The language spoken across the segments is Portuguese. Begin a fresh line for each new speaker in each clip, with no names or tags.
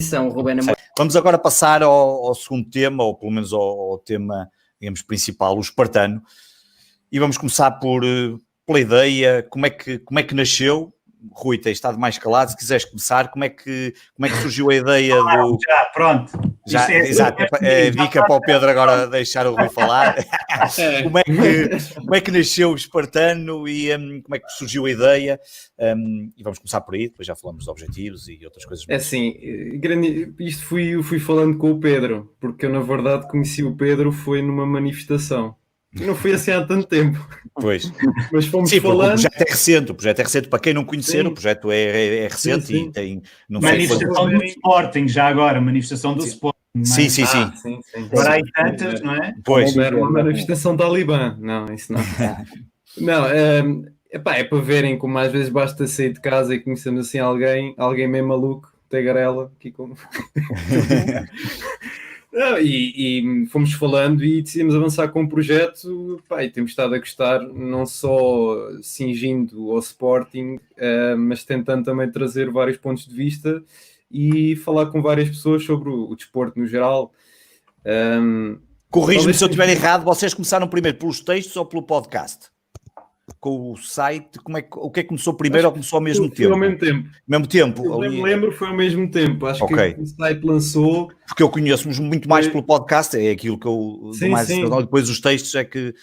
São Ruben.
Vamos agora passar ao segundo tema, ou pelo menos ao tema, digamos, principal, o espartano. E vamos começar pela ideia, como é que nasceu. Rui, tens estado mais calado, se quiseres começar, como é que surgiu a ideia do...
Já, pronto.
Já, exato, é dica para o Pedro agora deixar o Rui falar. Como é que nasceu o espartano e como é que surgiu a ideia? E vamos começar por aí, depois já falamos dos objetivos e outras coisas.
É assim, isto fui falando com o Pedro, porque eu na verdade conheci o Pedro foi numa manifestação. Não foi assim há tanto tempo.
Pois.
Mas fomos
sim,
falando.
O projeto é recente. Para quem não conhecer, sim. O projeto é recente, sim. E tem... Não
manifestação do Sporting, já agora, manifestação do Sporting.
Sim.
Agora há tantas, não é?
Pois.
Não era uma manifestação talibã. Não, isso não. Não, é para verem como às vezes basta sair de casa e conhecemos assim alguém meio maluco, tagarela, aqui como... Não, e fomos falando e decidimos avançar com o projeto, e temos estado a gostar, não só cingindo ao Sporting, mas tentando também trazer vários pontos de vista e falar com várias pessoas sobre o desporto no geral.
Corrijo-me se eu estiver errado, vocês começaram primeiro pelos textos ou pelo podcast? Com o site, o que é que começou primeiro ou começou ao mesmo tempo?
Foi ao mesmo tempo.
Mesmo tempo?
Eu me lembro, foi ao mesmo tempo. Acho que o site lançou...
Porque eu conheço-vos muito mais pelo podcast, é aquilo que eu...
Sim.
Depois os textos é que...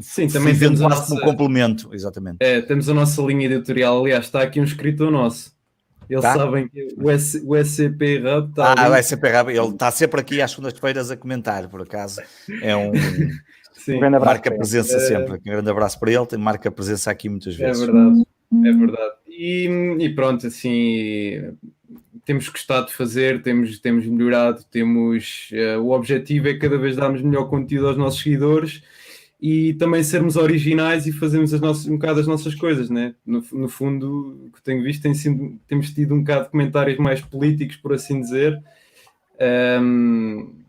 Sim, também temos
como complemento, exatamente.
Temos a nossa linha editorial, aliás, está aqui um escritor nosso. Eles sabem que o SCP Hub está ali.
O SCP Hub, ele está sempre aqui às segundas-feiras a comentar, por acaso. É um...
Sim.
Marca presença sempre. Um grande abraço para ele, tem marca presença aqui muitas vezes.
É verdade. E pronto, assim, temos gostado de fazer, temos melhorado, o objetivo é cada vez darmos melhor conteúdo aos nossos seguidores e também sermos originais e fazermos um bocado as nossas coisas, né? No fundo, o que tenho visto temos tido um bocado de comentários mais políticos, por assim dizer.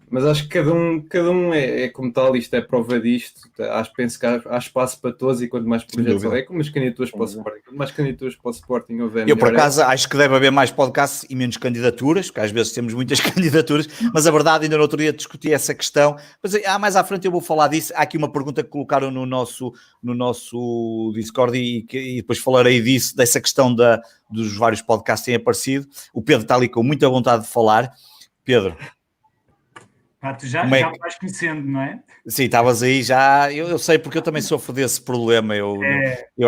Mas acho que cada um é como tal, isto é prova disto. Penso que há espaço para todos e quanto mais projetos houver, como as candidaturas para o Sporting. Quanto mais candidaturas para o Sporting houver,
eu, por acaso, acho que deve haver mais podcasts e menos candidaturas, porque às vezes temos muitas candidaturas, mas a verdade, ainda no outro dia discuti essa questão. Mas mais à frente eu vou falar disso. Há aqui uma pergunta que colocaram no nosso Discord e depois falarei dessa questão dos vários podcasts que têm aparecido. O Pedro está ali com muita vontade de falar. Pedro...
Tu já me vais conhecendo, não é?
Sim, estavas aí já, eu sei porque eu também sofro desse problema, eu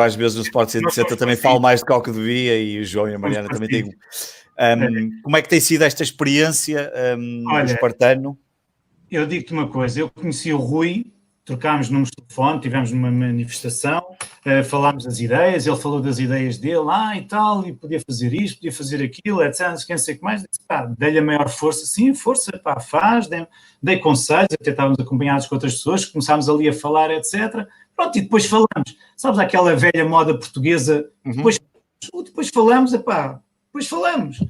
às vezes no Sport 160 também falo mais do que devia e o João e a Mariana também têm. Como é que tem sido esta experiência do espartano?
Eu digo-te uma coisa, eu conheci o Rui, trocámos números de telefone, tivemos numa manifestação, falámos das ideias, ele falou das ideias dele, e tal, e podia fazer isto, podia fazer aquilo, etc, não sei o que mais, dei-lhe a maior força, sim, força, faz, dei conselhos, até estávamos acompanhados com outras pessoas, começámos ali a falar, etc, pronto, e depois falamos, sabes aquela velha moda portuguesa, depois falamos, depois falamos,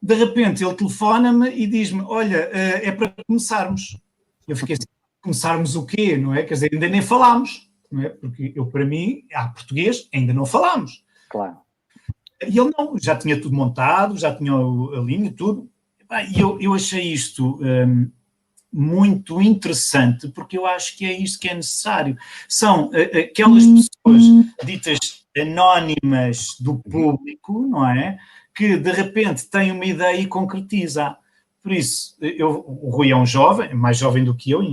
de repente ele telefona-me e diz-me, olha, é para começarmos, eu fiquei assim, começarmos o quê, não é? Quer dizer, ainda nem falámos, não é? Porque para mim, português, ainda não falámos.
Claro.
E ele não, já tinha tudo montado, já tinha a linha, tudo. E eu achei isto muito interessante, porque eu acho que é isto que é necessário. São aquelas pessoas ditas anónimas do público, não é? Que de repente têm uma ideia e concretiza. Por isso, o Rui é um jovem, mais jovem do que eu,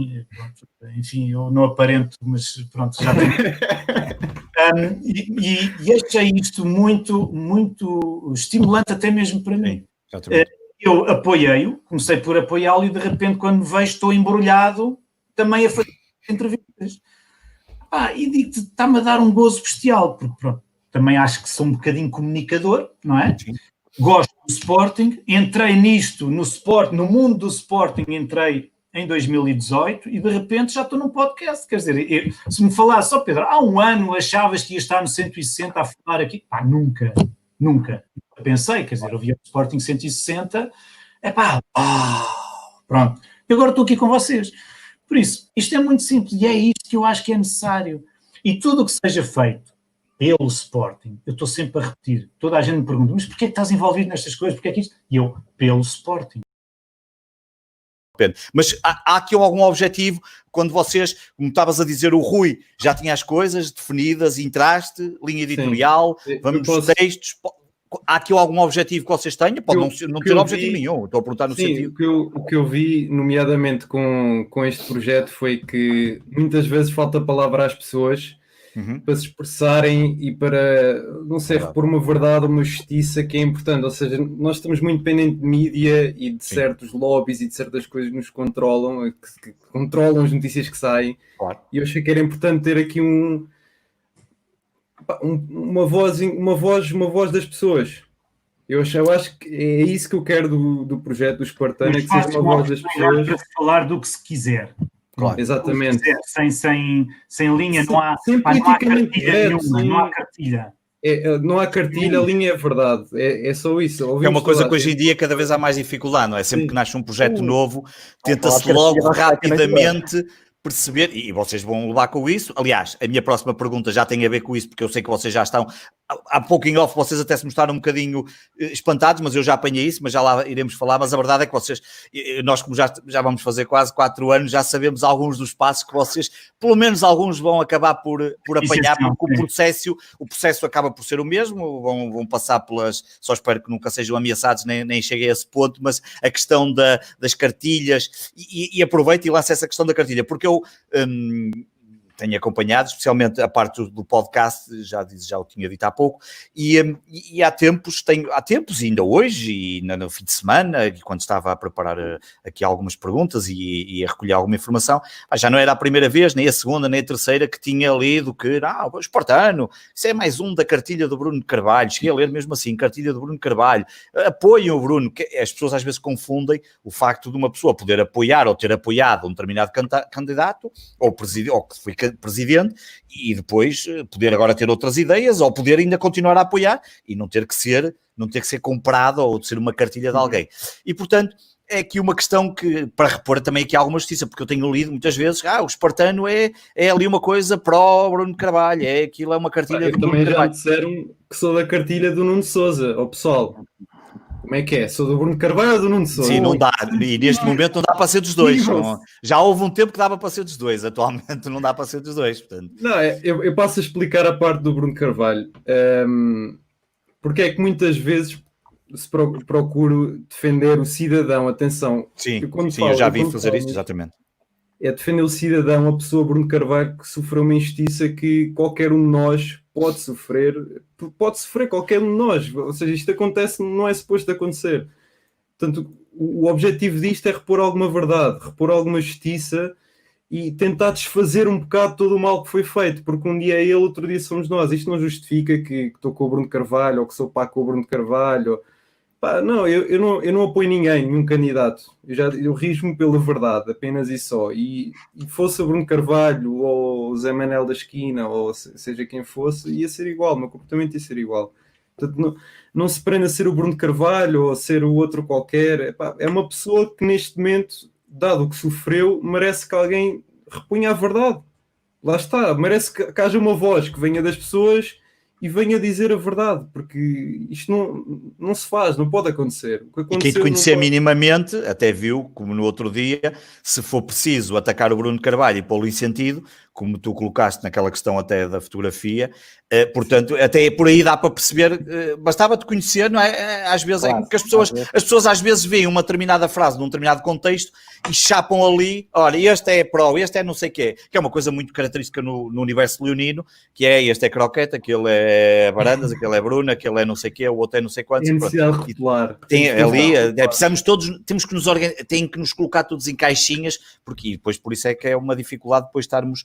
enfim, eu não aparento, mas pronto, já tenho. E achei isto muito, muito estimulante, até mesmo para mim. Eu apoiei-o, comecei por apoiá-lo e de repente, quando vejo, estou embrulhado também a fazer entrevistas. E digo-te, está-me a dar um gozo bestial, porque pronto, também acho que sou um bocadinho comunicador, não é? Sim. Gosto do Sporting, entrei nisto, no mundo do Sporting, entrei em 2018 e de repente já estou num podcast, quer dizer, se me falasse, Pedro, há um ano achavas que ia estar no 160 a falar aqui? Nunca pensei, quer dizer, eu via o Sporting 160, pronto, e agora estou aqui com vocês. Por isso, isto é muito simples e é isto que eu acho que é necessário. E tudo o que seja feito pelo Sporting, eu estou sempre a repetir, toda a gente me pergunta, mas porquê é que estás envolvido nestas coisas, porquê é que isto? E eu, pelo Sporting.
pena. Mas há aqui algum objetivo, quando vocês, como estavas a dizer, o Rui já tinha as coisas definidas, entraste, linha editorial, vamos nos textos, há aqui algum objetivo que vocês tenham? Pode não ter objetivo nenhum, estou a perguntar no sentido.
O que eu vi, nomeadamente com este projeto, foi que muitas vezes falta palavra às pessoas para se expressarem e para, não sei, repor uma verdade, uma justiça que é importante. Ou seja, nós estamos muito dependentes de mídia e de certos lobbies e de certas coisas que nos controlam, que controlam as notícias que saem.
Claro.
E eu achei que era importante ter aqui uma voz das pessoas. Eu acho que é isso que eu quero do projeto do Espartano, é que seja uma voz das pessoas.
Para falar do que se quiser.
Claro. Exatamente.
Sem linha, não há cartilha nenhuma, não há cartilha.
Não há cartilha, a linha é verdade. É só isso.
É uma coisa que hoje em dia cada vez há mais dificuldade, não é? Sempre que nasce um projeto novo, tenta-se logo rapidamente perceber, e vocês vão levar com isso. Aliás, a minha próxima pergunta já tem a ver com isso, porque eu sei que vocês já estão, há pouco em off, vocês até se mostraram um bocadinho espantados, mas eu já apanhei isso, mas já lá iremos falar. Mas a verdade é que vocês, nós como já vamos fazer quase 4 anos, já sabemos alguns dos passos que vocês, pelo menos alguns, vão acabar por apanhar, porque o processo acaba por ser o mesmo, vão passar pelas, só espero que nunca sejam ameaçados, nem cheguei a esse ponto, mas a questão das cartilhas, e aproveito e lanço essa questão da cartilha, porque eu tenho acompanhado, especialmente a parte do podcast, já o tinha dito há pouco, e há tempos, e ainda hoje, e no fim de semana, quando estava a preparar aqui algumas perguntas e a recolher alguma informação, já não era a primeira vez, nem a segunda, nem a terceira, que tinha lido que, o Espartano, isso é mais um da cartilha do Bruno Carvalho, cheguei a ler mesmo assim, cartilha do Bruno Carvalho, apoiam o Bruno, que as pessoas às vezes confundem o facto de uma pessoa poder apoiar ou ter apoiado um determinado candidato, ou que foi presidente, e depois poder agora ter outras ideias, ou poder ainda continuar a apoiar, e não ter que ser comprado, ou de ser uma cartilha de alguém. E, portanto, é aqui uma questão que, para repor também aqui alguma justiça, porque eu tenho lido muitas vezes, o Espartano é ali uma coisa pró Bruno Carvalho, aquilo é uma cartilha do Bruno Carvalho.
Também já disseram que sou da cartilha do Nuno Sousa, pessoal. Como é que é? Sou do Bruno Carvalho ou do Nuno Sousa?
Sim, não dá. E neste momento não dá para ser dos dois. Não. Já houve um tempo que dava para ser dos dois. Atualmente não dá para ser dos dois. Portanto.
Não, eu passo a explicar a parte do Bruno Carvalho. Porque é que muitas vezes se procuro defender o cidadão. Atenção.
Sim, eu já vi fazer isto, exatamente.
É defender o cidadão, a pessoa Bruno Carvalho, que sofreu uma injustiça que qualquer um de nós pode sofrer qualquer um de nós, ou seja, isto acontece, não é suposto acontecer. Portanto, o objetivo disto é repor alguma verdade, repor alguma justiça e tentar desfazer um bocado todo o mal que foi feito, porque um dia é ele, outro dia somos nós. Isto não justifica que estou com o Bruno Carvalho ou que sou pá com o Bruno Carvalho. Não, eu não apoio nenhum candidato. Eu risco-me pela verdade, apenas e só. E fosse o Bruno Carvalho ou o Zé Manel da esquina, ou seja quem fosse, ia ser igual, o meu comportamento ia ser igual. Portanto, não se prenda a ser o Bruno Carvalho ou a ser o outro qualquer. É uma pessoa que neste momento, dado o que sofreu, merece que alguém reponha a verdade. Lá está, merece que haja uma voz que venha das pessoas e venha dizer a verdade, porque isto não se faz, não pode acontecer.
E quem te conhecer minimamente, até viu, como no outro dia, se for preciso atacar o Bruno Carvalho e pô-lo em sentido, como tu colocaste naquela questão até da fotografia, portanto, até por aí dá para perceber, bastava-te conhecer, não é? Às vezes claro, é que as pessoas às vezes veem uma determinada frase num determinado contexto e chapam ali, olha, este é pró, este é não sei o quê, que é uma coisa muito característica no universo leonino, que é este é croqueta, aquele é barandas, aquele é Bruno, aquele é não sei o quê, o outro é não sei quantos. Tem ali, precisamos todos, temos que tem que nos colocar todos em caixinhas, porque depois por isso é que é uma dificuldade depois estarmos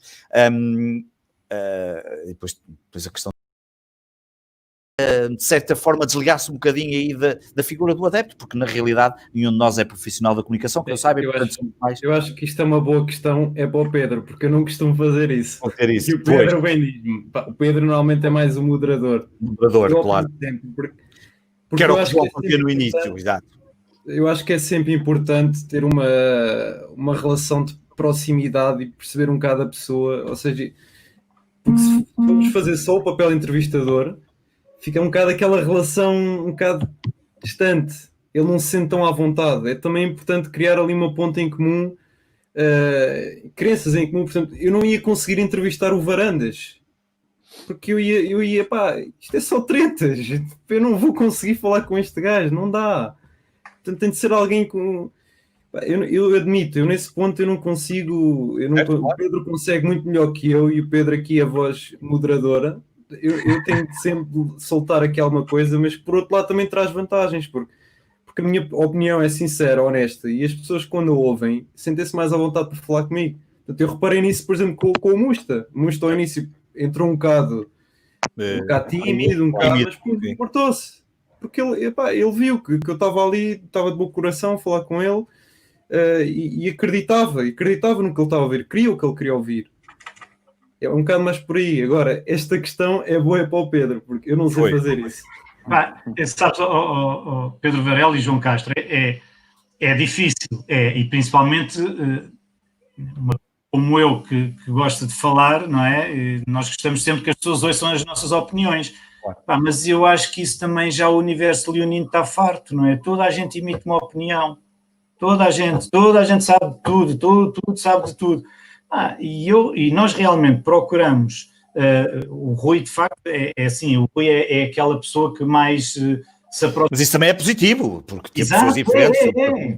depois a questão de certa forma desligar-se um bocadinho aí da figura do adepto, porque na realidade nenhum de nós é profissional da comunicação, que eu saiba.
Eu acho que isto é uma boa questão, é para o Pedro, porque eu não costumo fazer isso.
E
o Pedro bem diz-me, o Pedro normalmente é mais o moderador.
Claro. Porque era o que eu acontecia no início, exato.
Eu acho que é sempre importante ter uma relação de proximidade e perceber um bocado a pessoa, ou seja, porque se formos fazer só o papel entrevistador, fica um bocado aquela relação um bocado distante. ele não se sente tão à vontade. É também importante criar ali uma ponta em comum, crenças em comum. Portanto, eu não ia conseguir entrevistar o Varandas, porque eu ia, pá, isto é só tretas, eu não vou conseguir falar com este gajo, não dá. Portanto, tem de ser alguém com... Eu admito, eu nesse ponto eu não consigo, o Pedro consegue muito melhor que eu, e o Pedro aqui a voz moderadora, eu tenho de sempre soltar aqui alguma coisa, mas por outro lado também traz vantagens, porque a minha opinião é sincera, honesta, e as pessoas quando a ouvem sentem-se mais à vontade para falar comigo. Portanto, eu reparei nisso, por exemplo, com o Musta. O Musta ao início entrou um bocado tímido, mas importou-se. Porque ele viu que eu estava ali, estava de bom coração a falar com ele, e acreditava no que ele estava a ouvir, queria o que ele queria ouvir. É um bocado mais por aí. Agora, esta questão é boa para o Pedro, porque eu não sei fazer isso.
Sabes, Pedro Varela e João Castro, é difícil, e principalmente como eu que gosta de falar, não é? Nós gostamos sempre que as pessoas ouçam as nossas opiniões. Mas eu acho que isso também já o universo leonino está farto, não é? Toda a gente emite uma opinião. Toda a gente sabe de tudo, tudo sabe de tudo. E nós realmente procuramos, o Rui de facto é assim, o Rui é aquela pessoa que mais se aproxima.
Mas isso também é positivo, porque tem pessoas diferentes,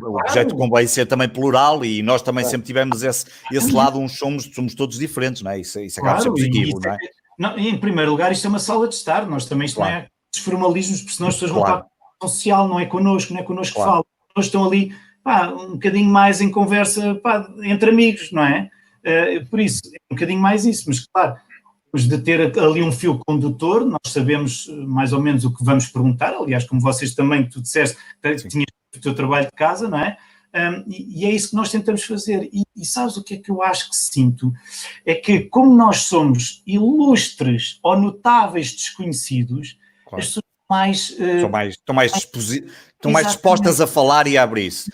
o projeto convém ser também plural, e nós também sempre tivemos esse lado, somos todos diferentes, não é? Isso acaba de ser positivo, não é?
Não, e em primeiro lugar, isto é uma sala de estar, nós também isto não é os formalismos, porque senão as pessoas vão para a questão social, não é connosco que falam, nós estão ali um bocadinho mais em conversa entre amigos, não é? Por isso, é um bocadinho mais isso, mas claro, temos de ter ali um fio condutor, nós sabemos mais ou menos o que vamos perguntar, aliás, como vocês também, tu disseste, tinhas o teu trabalho de casa, não é? E é isso que nós tentamos fazer. E sabes o que é que eu acho que sinto? É que, como nós somos ilustres ou notáveis desconhecidos, as pessoas
estão mais dispostas a falar e a abrir-se.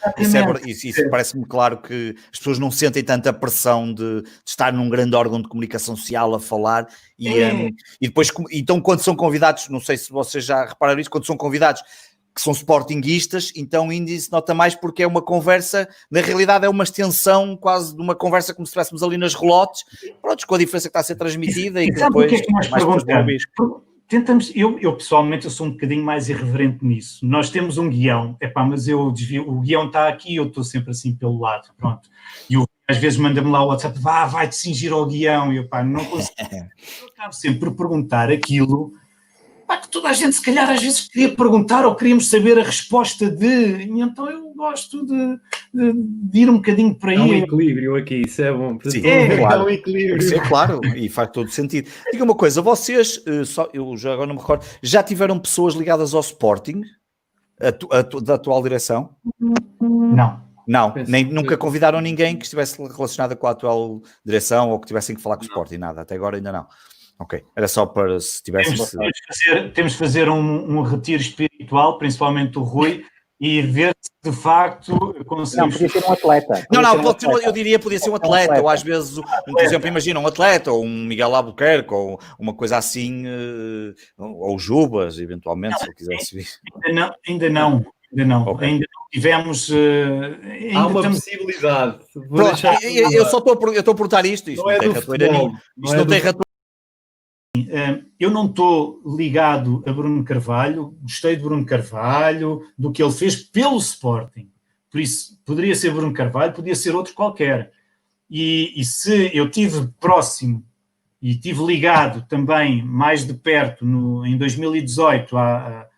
Isso parece-me claro, que as pessoas não sentem tanta pressão de estar num grande órgão de comunicação social a falar, e depois, então, quando são convidados, não sei se vocês já repararam isso, quando são convidados que são sportinguistas, então ainda se nota mais, porque é uma conversa, na realidade é uma extensão quase de uma conversa, como se estivéssemos ali nas relotes, pronto, com a diferença que está a ser transmitida, e que depois
que nós perguntamos? Tentamos, eu pessoalmente eu sou um bocadinho mais irreverente nisso. Nós temos um guião, mas eu desvio, o guião está aqui, eu estou sempre assim pelo lado, pronto. E às vezes manda-me lá o WhatsApp, vai-te cingir ao guião, e eu não consigo. Eu acabo sempre por perguntar aquilo que toda a gente se calhar às vezes queria perguntar, ou queríamos saber a resposta e então eu gosto de ir um bocadinho por aí.
Há um equilíbrio aqui, isso é bom.
Sim, claro. Um equilíbrio. Sim, claro, e faz todo sentido. Diga uma coisa, vocês, eu já agora não me recordo, já tiveram pessoas ligadas ao Sporting, da atual direção? Não, nunca convidaram ninguém que estivesse relacionado com a atual direção, ou que tivessem que falar com o Sporting, nada, até agora ainda não. Ok, era só para se tivesse...
Temos de fazer um retiro espiritual, principalmente o Rui, e ver se de facto conseguimos...
Não, podia ser um atleta.
Eu diria podia ser um atleta, ou às vezes, por exemplo, imagina um atleta, ou um Miguel Albuquerque, ou uma coisa assim, ou Jubas, eventualmente, se eu quisesse vir.
Ainda não. Okay. Ainda não tivemos...
Há uma possibilidade.
Eu só estou a perguntar isto não tem ratoeira nenhuma. Isto não tem ratoeira.
Eu não estou ligado a Bruno Carvalho, gostei de Bruno Carvalho, do que ele fez pelo Sporting. Por isso, poderia ser Bruno Carvalho, podia ser outro qualquer. E se eu estive próximo e estive ligado também mais de perto em 2018 a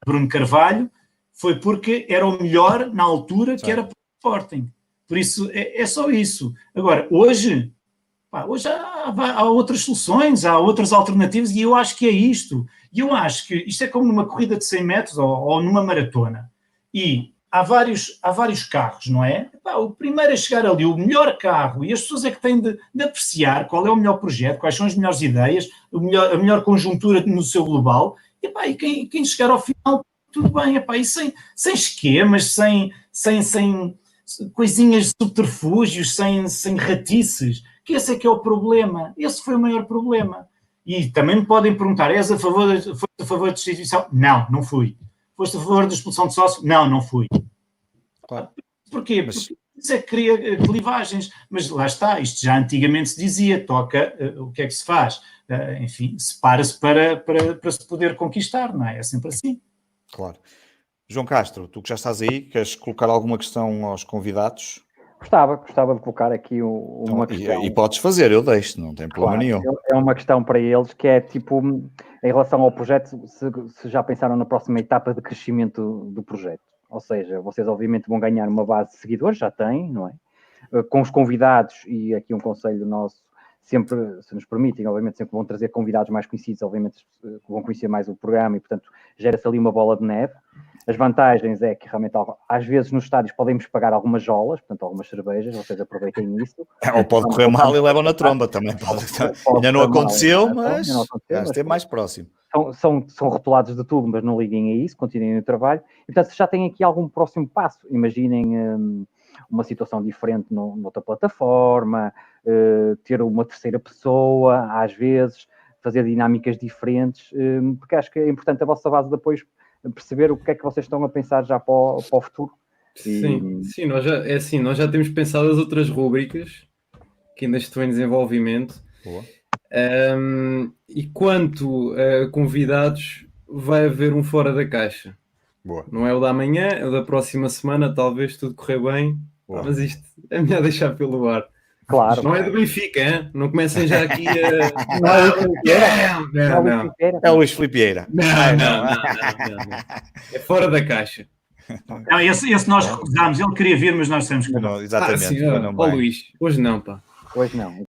Bruno Carvalho, foi porque era o melhor na altura que era para o Sporting. Por isso, é só isso. Agora, hoje há outras soluções, há outras alternativas, e eu acho que é isto. E eu acho que isto é como numa corrida de 100 metros ou numa maratona. E há vários carros, não é? O primeiro a chegar ali, o melhor carro, e as pessoas é que têm de apreciar qual é o melhor projeto, quais são as melhores ideias, a melhor conjuntura no seu global, e quem chegar ao final, tudo bem, e sem esquemas, sem coisinhas de subterfúgios, sem ratices, que esse é que é o problema. Esse foi o maior problema. E também me podem perguntar, és a favor da destituição? Não fui. Foste a favor da expulsão de sócio? Não, não fui.
Claro.
Porquê?
Mas-
Porque isso é que cria clivagens. Mas lá está, isto já antigamente se dizia, toca, o que é que se faz? Enfim, separa-se para se poder conquistar, não é? É sempre assim.
Claro. João Castro, tu que já estás aí, queres colocar alguma questão aos convidados?
Gostava de colocar aqui uma questão.
E podes fazer, eu deixo, não tem problema nenhum.
É uma questão para eles que é tipo, em relação ao projeto, se já pensaram na próxima etapa de crescimento do projeto. Ou seja, vocês obviamente vão ganhar uma base de seguidores, já têm, não é? Com os convidados, e aqui um conselho nosso, sempre, se nos permitem, obviamente sempre vão trazer convidados mais conhecidos, obviamente que vão conhecer mais o programa e, portanto, gera-se ali uma bola de neve. As vantagens é que realmente, às vezes, nos estádios podemos pagar algumas jolas, portanto, algumas cervejas, vocês aproveitem isso.
Ou pode correr mal e levam na tromba também. Ainda não aconteceu, mas esteve mais próximo.
São rotulados de tudo, mas não liguem a isso, continuem o trabalho. E, portanto, se já têm aqui algum próximo passo, imaginem uma situação diferente noutra plataforma, ter uma terceira pessoa, às vezes, fazer dinâmicas diferentes, porque acho que é importante a vossa base de apoio perceber o que é que vocês estão a pensar já para o futuro.
Sim, nós já temos pensado as outras rúbricas que ainda estão em desenvolvimento.
Boa.
E quanto a convidados, vai haver um fora da caixa.
Boa.
Não é o da amanhã, é o da próxima semana, talvez tudo correr bem.
Boa.
Mas isto é melhor deixar pelo ar.
Claro.
Não é do Benfica, hein? Não comecem já aqui a...
Não.
É o Luís Filipe Vieira.
Não. É fora da caixa.
Não, esse nós recusámos. Ele queria vir, mas nós temos que não.
Exatamente.
Luís, hoje não, pá.
Hoje não.